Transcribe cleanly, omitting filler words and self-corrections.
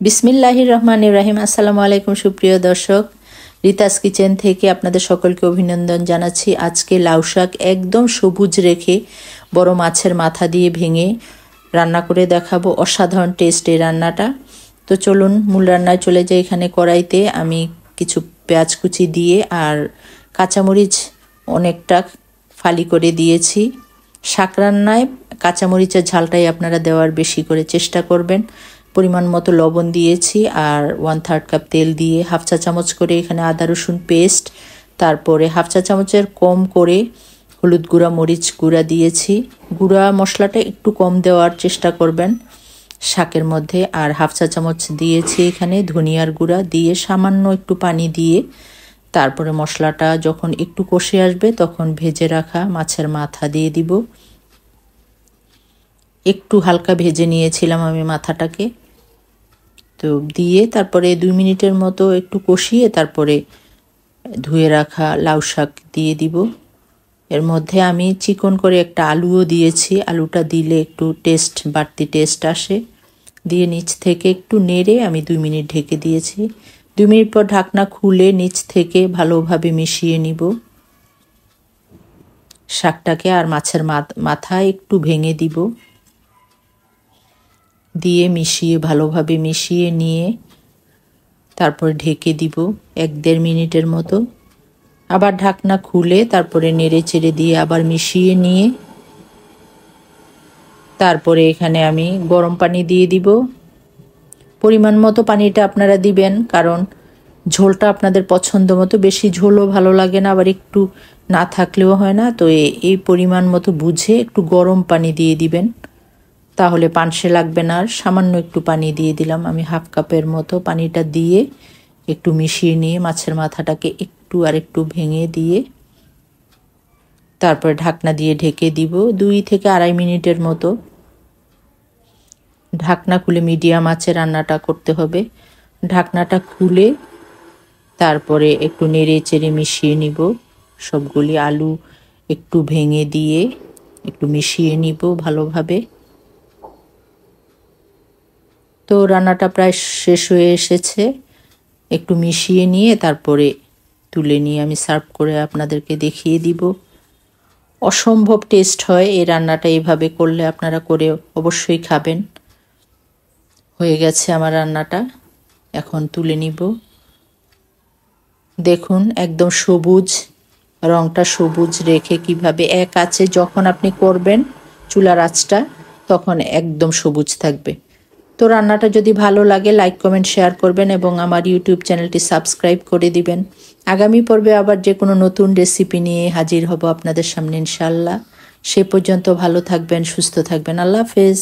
বিসমিল্লাহির রহমানির রহিম। আসসালামু আলাইকুম সুপ্রিয় দর্শক, রিতাস কিচেন থেকে আপনাদের সকলকে অভিনন্দন জানাচ্ছি। আজকে লাউ শাক একদম সবুজ রেখে বড় মাছের মাথা দিয়ে ভেঙে রান্না করে দেখাবো। অসাধারণ টেস্ট এই রান্নাটা। তো চলুন মূল রান্নায় চলে যাই। এখানে কড়াইতে আমি কিছু পেঁয়াজ কুচি দিয়ে আর কাঁচামরিচ অনেকটা ফালি করে দিয়েছি। শাক রান্নায় কাঁচামরিচের ঝালটাই আপনারা দেওয়ার বেশি করে চেষ্টা করবেন। পরিমাণ মতো লবণ দিয়েছি আর 1/3 কাপ তেল দিয়ে হাফ চা চামচ করে এখানে আদা রসুন পেস্ট, তারপরে হাফ চা চামচের কম করে হলুদ গুঁড়া মরিচ গুঁড়া দিয়েছি। গুঁড়া মশলাটা একটু কম দেওয়ার চেষ্টা করবেন শাকের মধ্যে। আর হাফ চা চামচ দিয়েছি এখানে ধনিয়ার গুঁড়া দিয়ে সামান্য একটু পানি দিয়ে তারপরে মশলাটা যখন একটু কষে আসবে তখন ভেজে রাখা মাছের মাথা দিয়ে দিব। একটু হালকা ভেজে নিয়েছিলাম আমি মাথাটাকে, তো দিয়ে তারপরে 2 মিনিটের মতো একটু কষিয়ে তারপরে ধুয়ে রাখা লাউ শাক দিয়ে দিব। এর মধ্যে আমি চিকন করে একটা আলুও দিয়েছি। আলুটা দিলে একটু বাড়তি টেস্ট আসে। দিয়ে নিচ থেকে একটু নেড়ে আমি 2 মিনিট ঢেকে দিয়েছি। 2 মিনিট পর ঢাকনা খুলে নিচ থেকে ভালোভাবে মিশিয়ে নিব শাকটাকে। আর মাছের মাথা একটু ভেঙে দিব, দিয়ে ভালোভাবে মিশিয়ে নিয়ে তারপর ঢেকে দিব 1-1.5 মিনিটের মতো। আবার ঢাকনা খুলে তারপরে নেড়ে চেড়ে দিয়ে আবার মিশিয়ে নিয়ে তারপরে এখানে আমি গরম পানি দিয়ে দিব। পরিমাণ মতো পানিটা আপনারা দিবেন, কারণ ঝোলটা আপনাদের পছন্দ মতো। বেশি ঝোলও ভালো লাগে না, আবার একটু না থাকলেও হয় না। তো এই পরিমাণ মতো বুঝে একটু গরম পানি দিয়ে দিবেন, তাহলে পানসে লাগবে না। আর সামান্য একটু পানি দিয়ে দিলাম আমি, হাফ কাপের মতো। পানিটা দিয়ে একটু মিশিয়ে নিয়ে মাছের মাথাটাকে একটু ভেঙে দিয়ে তারপরে ঢাকনা দিয়ে ঢেকে দিব 2 থেকে 2.5 মিনিটের মতো। ঢাকনা খুলে মিডিয়াম আঁচে রান্নাটা করতে হবে। ঢাকনাটা খুলে তারপরে একটু নেড়ে চেড়ে মিশিয়ে নিব সবগুলি। আলু একটু ভেঙে দিয়ে একটু মিশিয়ে নিব ভালোভাবে। তো রান্নাটা প্রায় শেষ হয়ে এসেছে। একটু মিশিয়ে নিয়ে তারপরে তুলে নিয়ে আমি সার্ভ করে আপনাদেরকে দেখিয়ে দিব। অসম্ভব টেস্ট হয় এই রান্নাটা। এইভাবে করলে আপনারা করে অবশ্যই খাবেন। হয়ে গেছে আমার রান্নাটা, এখন তুলে নিব। দেখুন একদম সবুজ, রংটা সবুজ রেখে কিভাবে এক আঁচে যখন আপনি করবেন চুলার আঁচটা তখন একদম সবুজ থাকবে। তো রান্নাটা যদি ভালো লাগে লাইক কমেন্ট শেয়ার করবেন এবং আমার ইউটিউব চ্যানেলটি সাবস্ক্রাইব করে দিবেন। আগামী পর্বে আবার যে কোনো নতুন রেসিপি নিয়ে হাজির হব আপনাদের সামনে ইনশাআল্লাহ। সে পর্যন্ত ভালো থাকবেন, সুস্থ থাকবেন। আল্লাহ হাফেজ।